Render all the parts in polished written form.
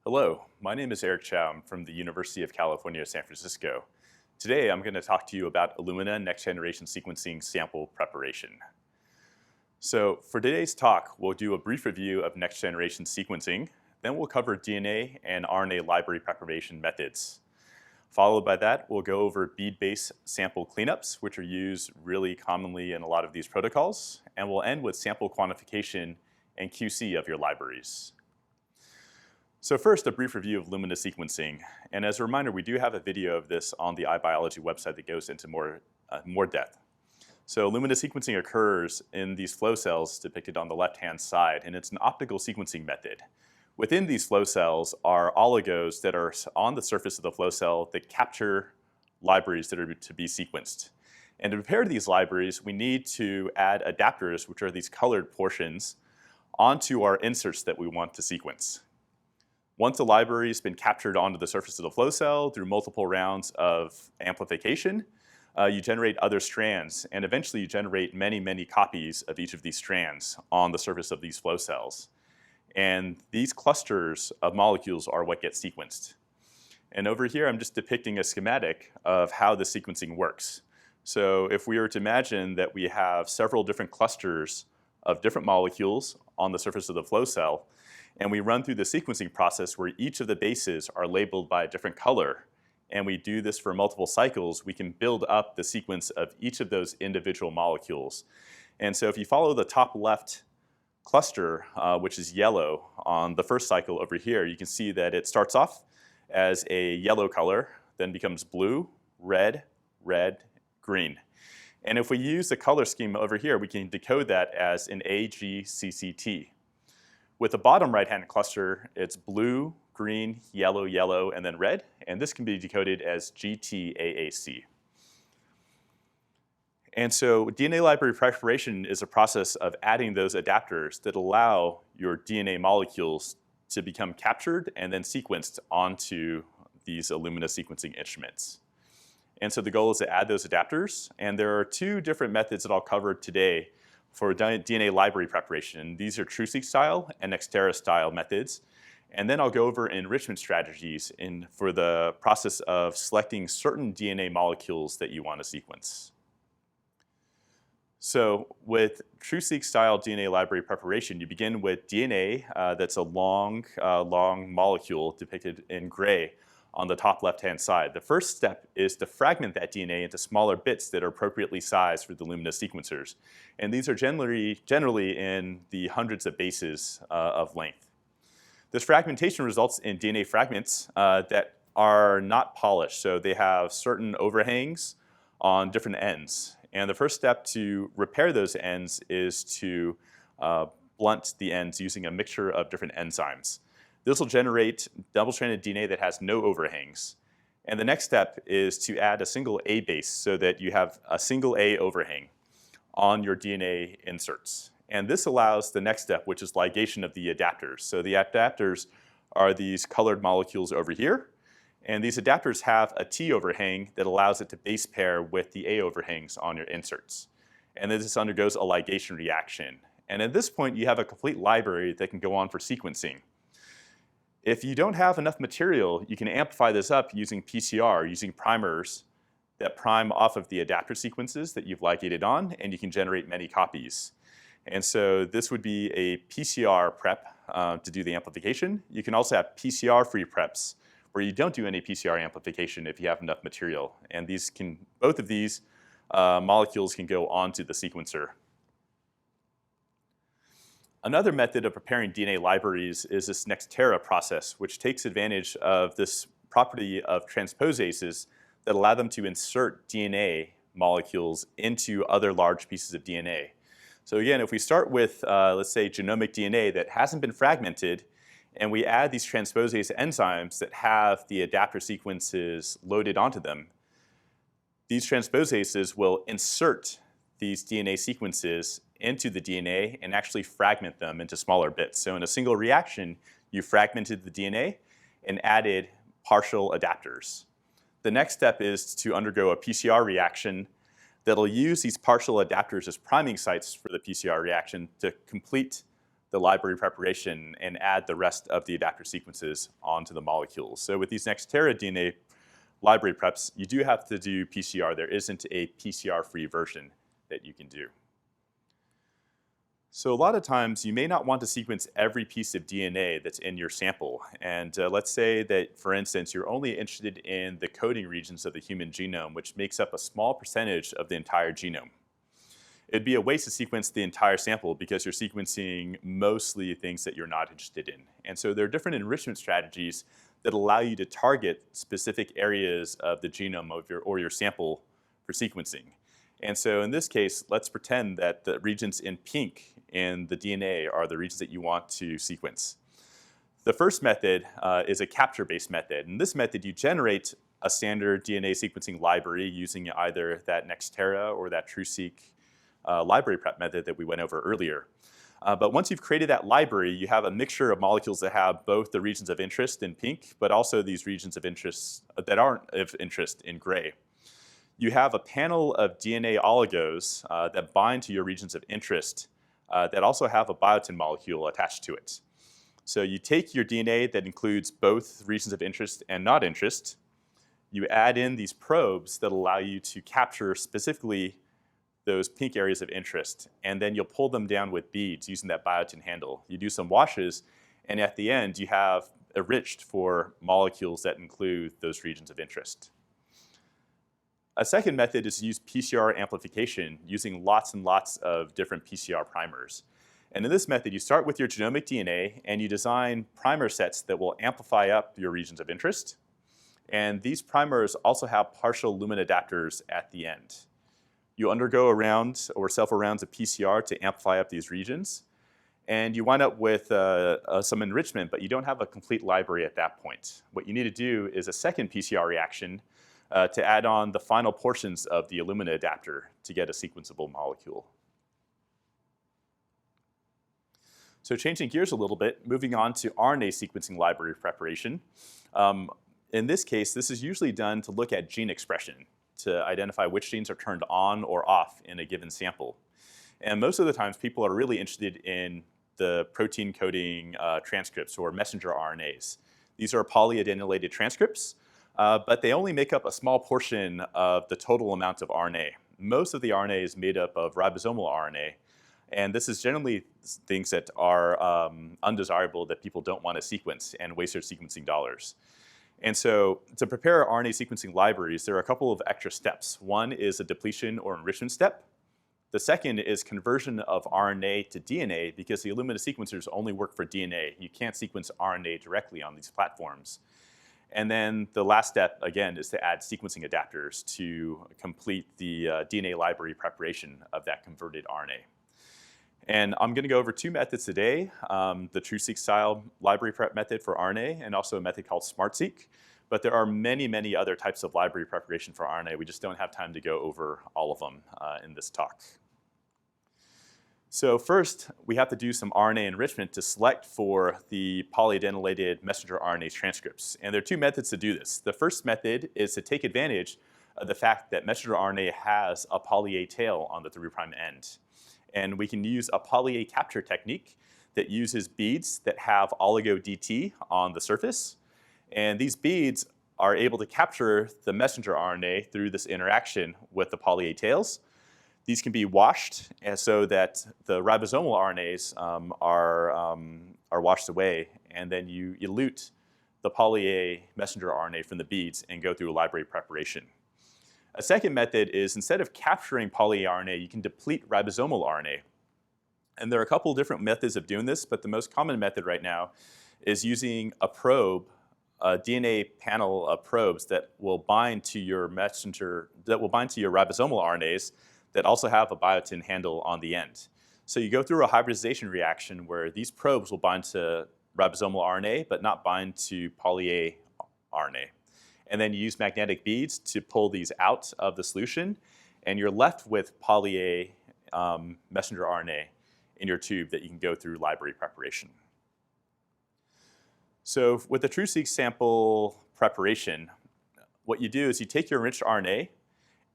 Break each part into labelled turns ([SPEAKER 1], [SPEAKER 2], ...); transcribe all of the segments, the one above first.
[SPEAKER 1] Hello, my name is Eric Chow. I'm from the University of California, San Francisco. Today I'm going to talk to you about Illumina next-generation sequencing sample preparation. So for today's talk, we'll do a brief review of next-generation sequencing, then we'll cover DNA and RNA library preparation methods. Followed by that, we'll go over bead-based sample cleanups, which are used really commonly in a lot of these protocols, and we'll end with sample quantification and QC of your libraries. So first, a brief review of Illumina sequencing. And as a reminder, we do have a video of this on the iBiology website that goes into more depth. So Illumina sequencing occurs in these flow cells depicted on the left-hand side, and it's an optical sequencing method. Within these flow cells are oligos that are on the surface of the flow cell that capture libraries that are to be sequenced. And to prepare these libraries, we need to add adapters, which are these colored portions, onto our inserts that we want to sequence. Once a library has been captured onto the surface of the flow cell through multiple rounds of amplification, you generate other strands, and eventually you generate many, many copies of each of these strands on the surface of these flow cells. And these clusters of molecules are what get sequenced. And over here, I'm just depicting a schematic of how the sequencing works. So if we were to imagine that we have several different clusters of different molecules on the surface of the flow cell, and we run through the sequencing process where each of the bases are labeled by a different color, and we do this for multiple cycles, we can build up the sequence of each of those individual molecules. And so if you follow the top left cluster, which is yellow on the first cycle over here, you can see that it starts off as a yellow color, then becomes blue, red, red, green. And if we use the color scheme over here, we can decode that as an AGCCT. With the bottom right-hand cluster, it's blue, green, yellow, yellow, and then red, and this can be decoded as GTAAC. And so DNA library preparation is a process of adding those adapters that allow your DNA molecules to become captured and then sequenced onto these Illumina sequencing instruments. And so the goal is to add those adapters, and there are two different methods that I'll cover today for DNA library preparation. These are TruSeq style and Nextera style methods. And then I'll go over enrichment strategies for the process of selecting certain DNA molecules that you want to sequence. So with TruSeq style DNA library preparation, you begin with DNA that's a long molecule depicted in gray on the top left-hand side. The first step is to fragment that DNA into smaller bits that are appropriately sized for the Illumina sequencers. And these are generally in the hundreds of bases of length. This fragmentation results in DNA fragments that are not polished, so they have certain overhangs on different ends. And the first step to repair those ends is to blunt the ends using a mixture of different enzymes. This will generate double-stranded DNA that has no overhangs. And the next step is to add a single A base so that you have a single A overhang on your DNA inserts. And this allows the next step, which is ligation of the adapters. So the adapters are these colored molecules over here. And these adapters have a T overhang that allows it to base pair with the A overhangs on your inserts. And then this undergoes a ligation reaction. And at this point, you have a complete library that can go on for sequencing. If you don't have enough material, you can amplify this up using PCR, using primers that prime off of the adapter sequences that you've ligated on, and you can generate many copies. And so this would be a PCR prep to do the amplification. You can also have PCR-free preps where you don't do any PCR amplification if you have enough material. And both of these molecules can go onto the sequencer. Another method of preparing DNA libraries is this Nextera process, which takes advantage of this property of transposases that allow them to insert DNA molecules into other large pieces of DNA. So again, if we start with, let's say, genomic DNA that hasn't been fragmented, and we add these transposase enzymes that have the adapter sequences loaded onto them, these transposases will insert these DNA sequences into the DNA and actually fragment them into smaller bits. So in a single reaction, you fragmented the DNA and added partial adapters. The next step is to undergo a PCR reaction that'll use these partial adapters as priming sites for the PCR reaction to complete the library preparation and add the rest of the adapter sequences onto the molecules. So with these Nextera DNA library preps, you do have to do PCR. There isn't a PCR-free version that you can do. So a lot of times you may not want to sequence every piece of DNA that's in your sample. And let's say that, for instance, you're only interested in the coding regions of the human genome, which makes up a small percentage of the entire genome. It'd be a waste to sequence the entire sample because you're sequencing mostly things that you're not interested in. And so there are different enrichment strategies that allow you to target specific areas of the genome of your sample for sequencing. And so in this case, let's pretend that the regions in pink in the DNA are the regions that you want to sequence. The first method is a capture-based method. In this method, you generate a standard DNA sequencing library using either that Nextera or that TrueSeq library prep method that we went over earlier. But once you've created that library, you have a mixture of molecules that have both the regions of interest in pink, but also these regions of interest that aren't of interest in gray. You have a panel of DNA oligos that bind to your regions of interest that also have a biotin molecule attached to it. So you take your DNA that includes both regions of interest and not interest, you add in these probes that allow you to capture specifically those pink areas of interest, and then you'll pull them down with beads using that biotin handle. You do some washes, and at the end you have enriched for molecules that include those regions of interest. A second method is to use PCR amplification using lots and lots of different PCR primers. And in this method, you start with your genomic DNA and you design primer sets that will amplify up your regions of interest. And these primers also have partial lumen adapters at the end. You undergo a round or several rounds of PCR to amplify up these regions. And you wind up with some enrichment, but you don't have a complete library at that point. What you need to do is a second PCR reaction to add on the final portions of the Illumina adapter to get a sequenceable molecule. So changing gears a little bit, moving on to RNA sequencing library preparation. In this case, this is usually done to look at gene expression, to identify which genes are turned on or off in a given sample. And most of the times, people are really interested in the protein coding transcripts or messenger RNAs. These are polyadenylated transcripts, but they only make up a small portion of the total amount of RNA. Most of the RNA is made up of ribosomal RNA, and this is generally things that are undesirable that people don't want to sequence and waste their sequencing dollars. And so to prepare RNA sequencing libraries, there are a couple of extra steps. One is a depletion or enrichment step. The second is conversion of RNA to DNA, because the Illumina sequencers only work for DNA. You can't sequence RNA directly on these platforms. And then the last step, again, is to add sequencing adapters to complete the DNA library preparation of that converted RNA. And I'm going to go over two methods today, the TrueSeq style library prep method for RNA and also a method called SmartSeq. But there are many, many other types of library preparation for RNA. We just don't have time to go over all of them in this talk. So first, we have to do some RNA enrichment to select for the polyadenylated messenger RNA transcripts. And there are two methods to do this. The first method is to take advantage of the fact that messenger RNA has a poly A tail on the 3' end. And we can use a poly A capture technique that uses beads that have oligo DT on the surface. And these beads are able to capture the messenger RNA through this interaction with the poly A tails. These can be washed so that the ribosomal RNAs are washed away, and then you elute the poly A messenger RNA from the beads and go through a library preparation. A second method is, instead of capturing poly A RNA, you can deplete ribosomal RNA. And there are a couple of different methods of doing this, but the most common method right now is using a probe, a DNA panel of probes that will bind to your ribosomal RNAs that also have a biotin handle on the end. So you go through a hybridization reaction where these probes will bind to ribosomal RNA, but not bind to poly A RNA. And then you use magnetic beads to pull these out of the solution, and you're left with poly A messenger RNA in your tube that you can go through library preparation. So with the TrueSeq sample preparation, what you do is you take your enriched RNA,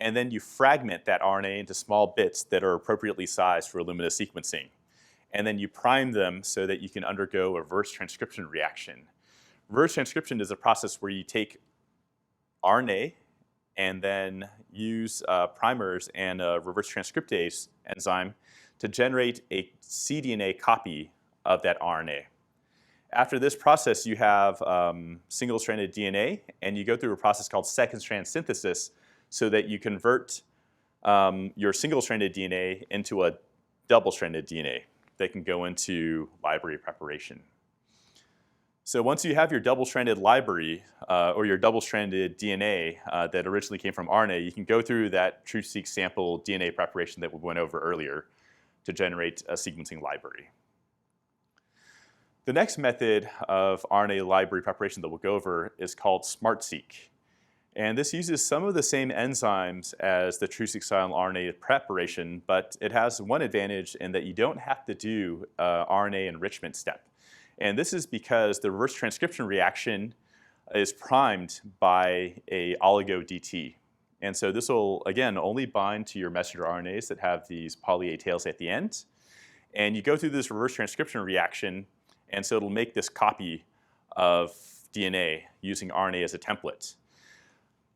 [SPEAKER 1] and then you fragment that RNA into small bits that are appropriately sized for Illumina sequencing. and then you prime them so that you can undergo a reverse transcription reaction. Reverse transcription is a process where you take RNA and then use primers and a reverse transcriptase enzyme to generate a cDNA copy of that RNA. After this process, you have single-stranded DNA, and you go through a process called second-strand synthesis so that you convert your single-stranded DNA into a double-stranded DNA that can go into library preparation. So once you have your double-stranded library or your double-stranded DNA that originally came from RNA, you can go through that TruSeq sample DNA preparation that we went over earlier to generate a sequencing library. The next method of RNA library preparation that we'll go over is called SmartSeq. And this uses some of the same enzymes as the TruSeq style RNA preparation, but it has one advantage in that you don't have to do RNA enrichment step. And this is because the reverse transcription reaction is primed by a oligo DT. And so this will, again, only bind to your messenger RNAs that have these poly A tails at the end. And you go through this reverse transcription reaction, and so it'll make this copy of DNA using RNA as a template.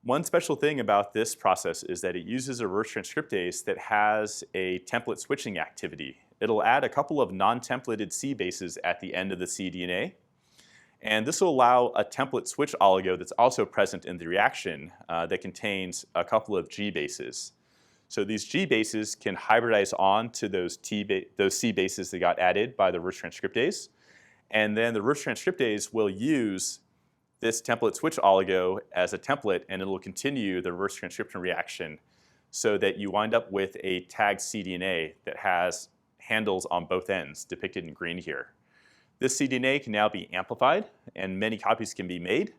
[SPEAKER 1] One special thing about this process is that it uses a reverse transcriptase that has a template switching activity. It'll add a couple of non-templated C bases at the end of the cDNA. And this will allow a template switch oligo that's also present in the reaction that contains a couple of G bases. So these G bases can hybridize on to those C bases that got added by the reverse transcriptase. And then the reverse transcriptase will use this template switch oligo as a template, and it will continue the reverse transcription reaction so that you wind up with a tagged cDNA that has handles on both ends, depicted in green here. This cDNA can now be amplified, and many copies can be made.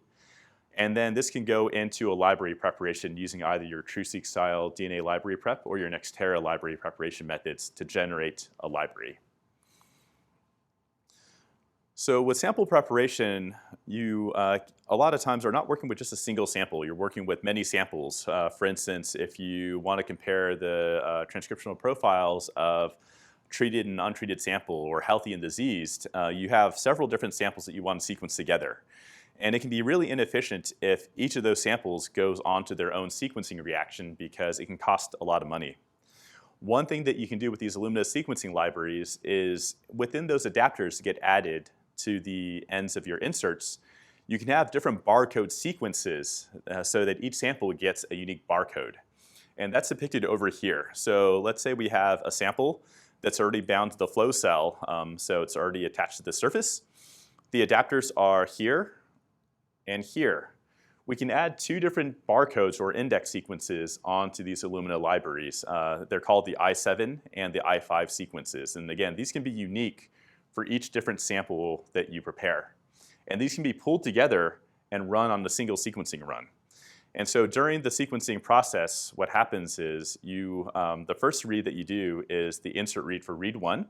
[SPEAKER 1] And then this can go into a library preparation using either your TruSeq style DNA library prep or your Nextera library preparation methods to generate a library. So with sample preparation, you a lot of times are not working with just a single sample. You're working with many samples. For instance, if you want to compare the transcriptional profiles of treated and untreated sample or healthy and diseased, you have several different samples that you want to sequence together. And it can be really inefficient if each of those samples goes onto their own sequencing reaction because it can cost a lot of money. One thing that you can do with these Illumina sequencing libraries is within those adapters that get added to the ends of your inserts, you can have different barcode sequences so that each sample gets a unique barcode. And that's depicted over here. So let's say we have a sample that's already bound to the flow cell, so it's already attached to the surface. The adapters are here and here. We can add two different barcodes or index sequences onto these Illumina libraries. They're called the I7 and the I5 sequences. And again, these can be unique for each different sample that you prepare. And these can be pulled together and run on the single sequencing run. And so during the sequencing process, what happens is the first read that you do is the insert read for read 1.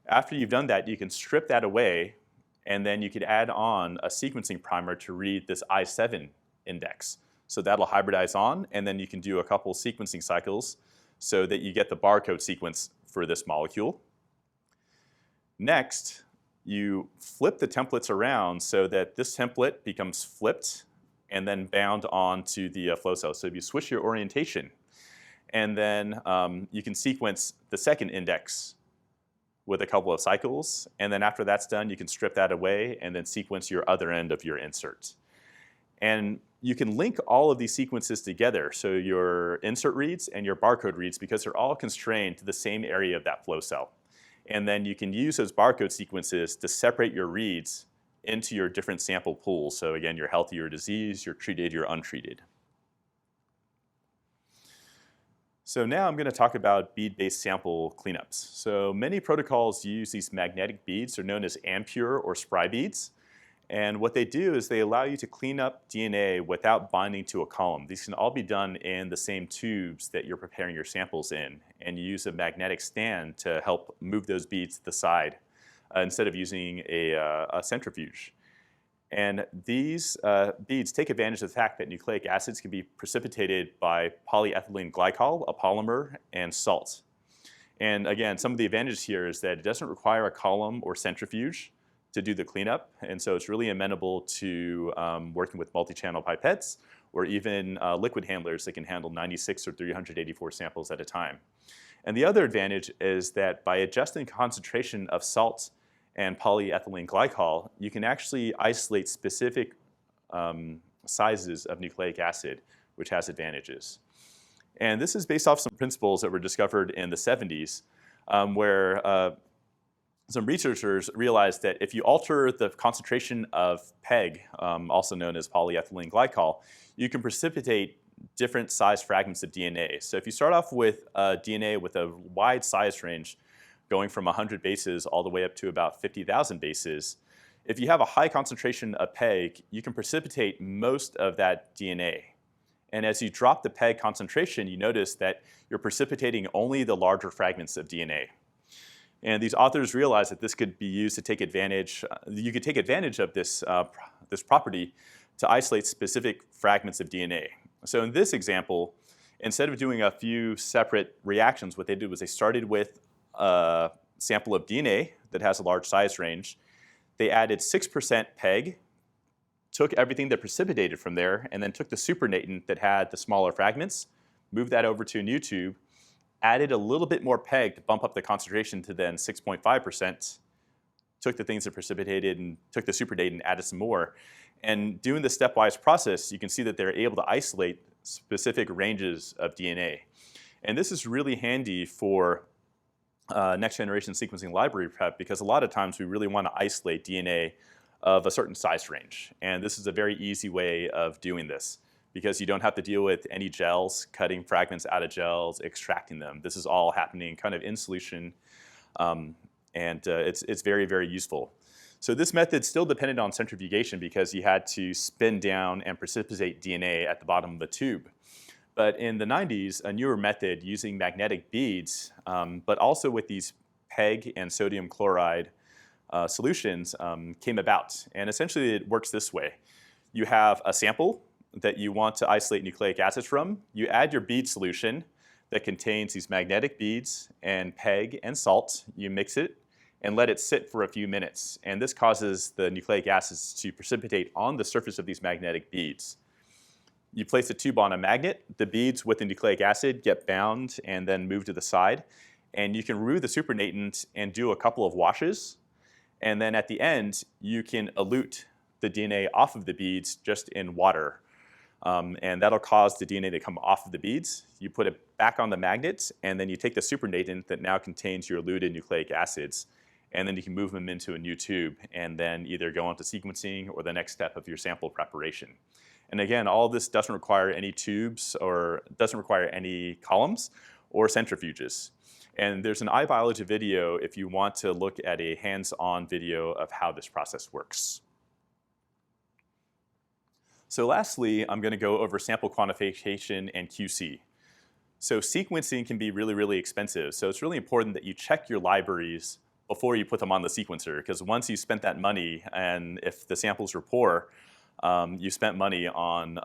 [SPEAKER 1] After you've done that, you can strip that away, and then you could add on a sequencing primer to read this I7 index. So that'll hybridize on, and then you can do a couple sequencing cycles so that you get the barcode sequence for this molecule. Next, you flip the templates around so that this template becomes flipped and then bound onto the flow cell. So if you switch your orientation, and then you can sequence the second index with a couple of cycles, and then after that's done, you can strip that away and then sequence your other end of your insert. And you can link all of these sequences together, so your insert reads and your barcode reads, because they're all constrained to the same area of that flow cell. And then you can use those barcode sequences to separate your reads into your different sample pools. So again, you're healthy or diseased, you're treated, you're untreated. So now I'm going to talk about bead-based sample cleanups. So many protocols use these magnetic beads. They're known as Ampure or spry beads. And what they do is they allow you to clean up DNA without binding to a column. These can all be done in the same tubes that you're preparing your samples in. And you use a magnetic stand to help move those beads to the side instead of using a centrifuge. And these beads take advantage of the fact that nucleic acids can be precipitated by polyethylene glycol, a polymer, and salt. And again, some of the advantages here is that it doesn't require a column or centrifuge to do the cleanup, and so it's really amenable to working with multi-channel pipettes or even liquid handlers that can handle 96 or 384 samples at a time. And the other advantage is that by adjusting concentration of salt and polyethylene glycol, you can actually isolate specific sizes of nucleic acid, which has advantages. And this is based off some principles that were discovered in the 70s, where some researchers realized that if you alter the concentration of PEG, also known as polyethylene glycol, you can precipitate different size fragments of DNA. So if you start off with DNA with a wide size range, going from 100 bases all the way up to about 50,000 bases, if you have a high concentration of PEG, you can precipitate most of that DNA. And as you drop the PEG concentration, you notice that you're precipitating only the larger fragments of DNA. And these authors realized that this could be used to take advantage, you could take advantage of this, this property to isolate specific fragments of DNA. So in this example, instead of doing a few separate reactions, what they did was they started with a sample of DNA that has a large size range. They added 6% PEG, took everything that precipitated from there, and then took the supernatant that had the smaller fragments, moved that over to a new tube, added a little bit more PEG to bump up the concentration to then 6.5%, took the things that precipitated and took the supernatant and added some more. And doing the stepwise process, you can see that they're able to isolate specific ranges of DNA. And this is really handy for next generation sequencing library prep, because a lot of times we really want to isolate DNA of a certain size range. And this is a very easy way of doing this, because you don't have to deal with any gels, cutting fragments out of gels, extracting them. This is all happening kind of in solution, and it's very, very useful. So this method still depended on centrifugation because you had to spin down and precipitate DNA at the bottom of the tube. But in the 90s, a newer method using magnetic beads, but also with these PEG and sodium chloride solutions came about. And essentially it works this way. You have a sample that you want to isolate nucleic acids from. You add your bead solution that contains these magnetic beads and PEG and salt. You mix it and let it sit for a few minutes. And this causes the nucleic acids to precipitate on the surface of these magnetic beads. You place a tube on a magnet, the beads with the nucleic acid get bound and then moved to the side. And you can remove the supernatant and do a couple of washes. And then at the end, you can elute the DNA off of the beads just in water. And that'll cause the DNA to come off of the beads. You put it back on the magnet, and then you take the supernatant that now contains your eluted nucleic acids, and then you can move them into a new tube and then either go on to sequencing or the next step of your sample preparation. And again, all of this doesn't require any tubes or doesn't require any columns or centrifuges. And there's an iBiology video if you want to look at a hands-on video of how this process works. So lastly, I'm going to go over sample quantification and QC. So sequencing can be really, really expensive. So it's really important that you check your libraries before you put them on the sequencer, because once you spent that money, and if the samples were poor, you spent money on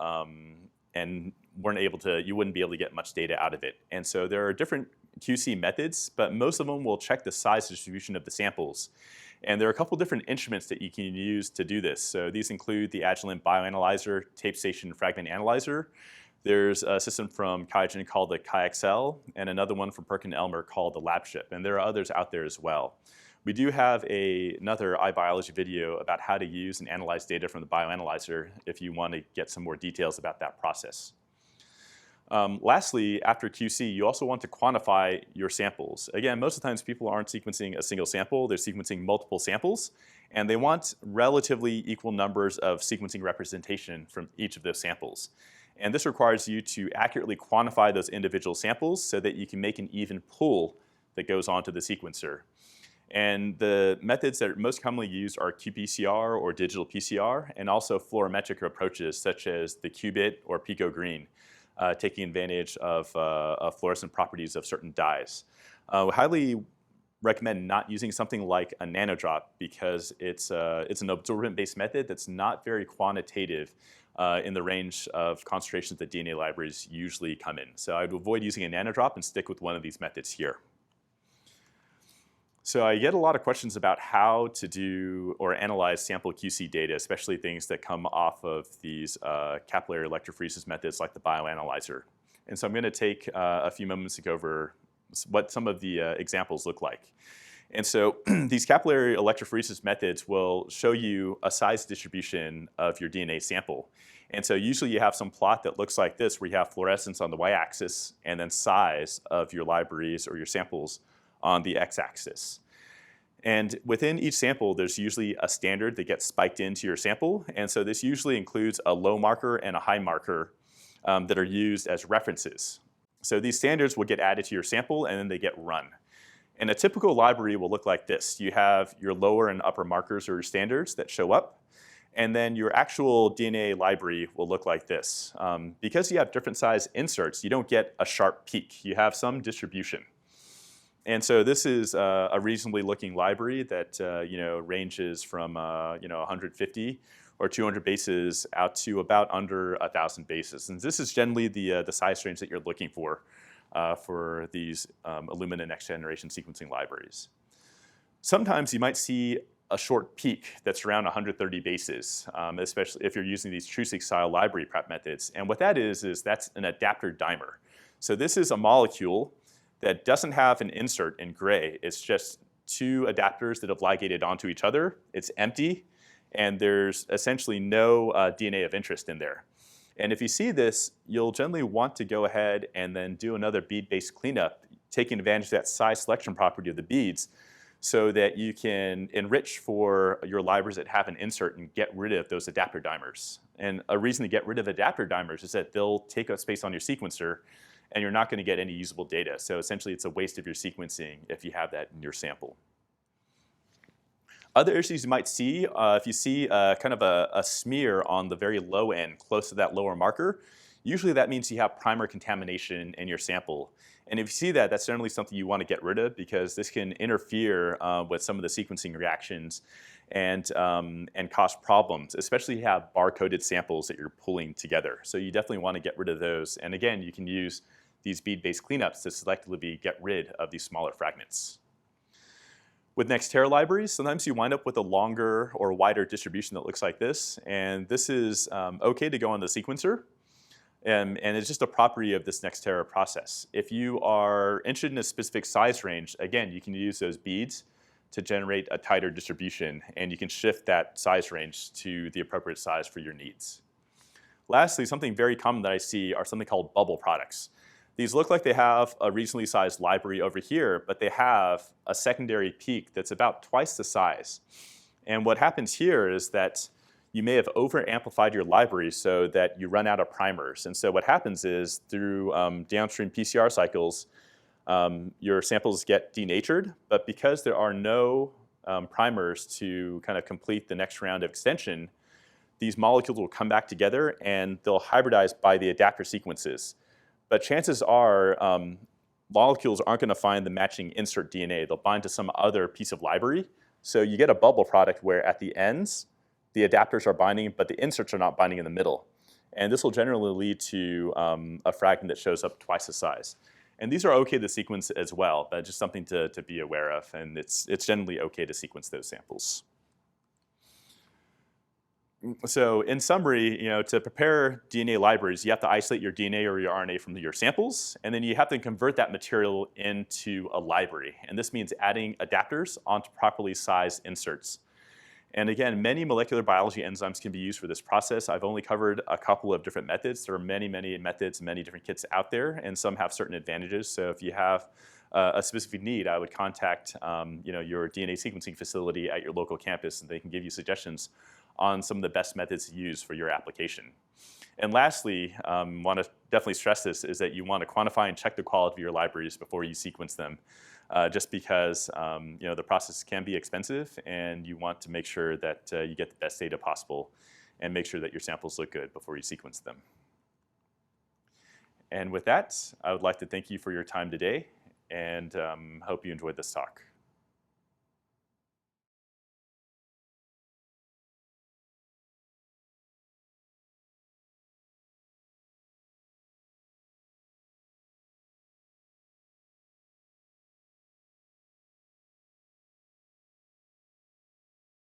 [SPEAKER 1] and you wouldn't be able to get much data out of it. And so there are different QC methods, but most of them will check the size distribution of the samples. And there are a couple different instruments that you can use to do this. So these include the Agilent Bioanalyzer, Tape Station Fragment Analyzer. There's a system from QIAGEN called the QIAxcel, and another one from PerkinElmer called the LabShip, and there are others out there as well. We do have another iBiology video about how to use and analyze data from the bioanalyzer if you want to get some more details about that process. Lastly, after QC, you also want to quantify your samples. Again, most of the times people aren't sequencing a single sample, they're sequencing multiple samples, and they want relatively equal numbers of sequencing representation from each of those samples. And this requires you to accurately quantify those individual samples so that you can make an even pool that goes onto the sequencer. And the methods that are most commonly used are qPCR or digital PCR, and also fluorometric approaches such as the qubit or pico-green, taking advantage of fluorescent properties of certain dyes. We highly recommend not using something like a nanodrop because it's an absorbent-based method that's not very quantitative in the range of concentrations that DNA libraries usually come in. So I'd avoid using a nanodrop and stick with one of these methods here. So I get a lot of questions about how to do or analyze sample QC data, especially things that come off of these capillary electrophoresis methods like the bioanalyzer. And so I'm going to take a few moments to go over what some of the examples look like. And so these capillary electrophoresis methods will show you a size distribution of your DNA sample. And so usually you have some plot that looks like this, where you have fluorescence on the y-axis and then size of your libraries or your samples on the x-axis. And within each sample, there's usually a standard that gets spiked into your sample. And so this usually includes a low marker and a high marker that are used as references. So these standards will get added to your sample, and then they get run. And a typical library will look like this. You have your lower and upper markers or your standards that show up. And then your actual DNA library will look like this. Because you have different size inserts, you don't get a sharp peak. You have some distribution. And so this is a reasonably looking library that ranges from 150 or 200 bases out to about under 1,000 bases. And this is generally the size range that you're looking for these Illumina next generation sequencing libraries. Sometimes you might see a short peak that's around 130 bases, especially if you're using these TruSeq style library prep methods. And what that is that's an adapter dimer. So this is a molecule that doesn't have an insert in gray. It's just two adapters that have ligated onto each other. It's empty, and there's essentially no DNA of interest in there. And if you see this, you'll generally want to go ahead and then do another bead-based cleanup, taking advantage of that size selection property of the beads, so that you can enrich for your libraries that have an insert and get rid of those adapter dimers. And a reason to get rid of adapter dimers is that they'll take up space on your sequencer, and you're not going to get any usable data. So essentially, it's a waste of your sequencing if you have that in your sample. Other issues you might see, if you see kind of a smear on the very low end, close to that lower marker, usually that means you have primer contamination in your sample. And if you see that, that's generally something you want to get rid of, because this can interfere with some of the sequencing reactions and cause problems, especially if you have bar-coded samples that you're pulling together. So you definitely want to get rid of those. And again, you can use these bead-based cleanups to selectively get rid of these smaller fragments. With Nextera libraries, sometimes you wind up with a longer or wider distribution that looks like this. And this is OK to go on the sequencer. And it's just a property of this Nextera process. If you are interested in a specific size range, again, you can use those beads to generate a tighter distribution. And you can shift that size range to the appropriate size for your needs. Lastly, something very common that I see are something called bubble products. These look like they have a reasonably sized library over here, but they have a secondary peak that's about twice the size. And what happens here is that you may have over-amplified your library so that you run out of primers. And so what happens is, through downstream PCR cycles, your samples get denatured. But because there are no primers to kind of complete the next round of extension, these molecules will come back together and they'll hybridize by the adapter sequences. But chances are molecules aren't going to find the matching insert DNA. They'll bind to some other piece of library. So you get a bubble product where at the ends, the adapters are binding, but the inserts are not binding in the middle. And this will generally lead to a fragment that shows up twice the size. And these are OK to sequence as well, but just something to be aware of. And it's generally OK to sequence those samples. So in summary, to prepare DNA libraries, you have to isolate your DNA or your RNA from your samples, and then you have to convert that material into a library. And this means adding adapters onto properly sized inserts. And again, many molecular biology enzymes can be used for this process. I've only covered a couple of different methods. There are many, many methods, many different kits out there, and some have certain advantages. So if you have a specific need, I would contact your DNA sequencing facility at your local campus, and they can give you suggestions on some of the best methods to use for your application. And lastly, want to definitely stress this, is that you want to quantify and check the quality of your libraries before you sequence them, just because the process can be expensive, and you want to make sure that you get the best data possible and make sure that your samples look good before you sequence them. And with that, I would like to thank you for your time today, and hope you enjoyed this talk.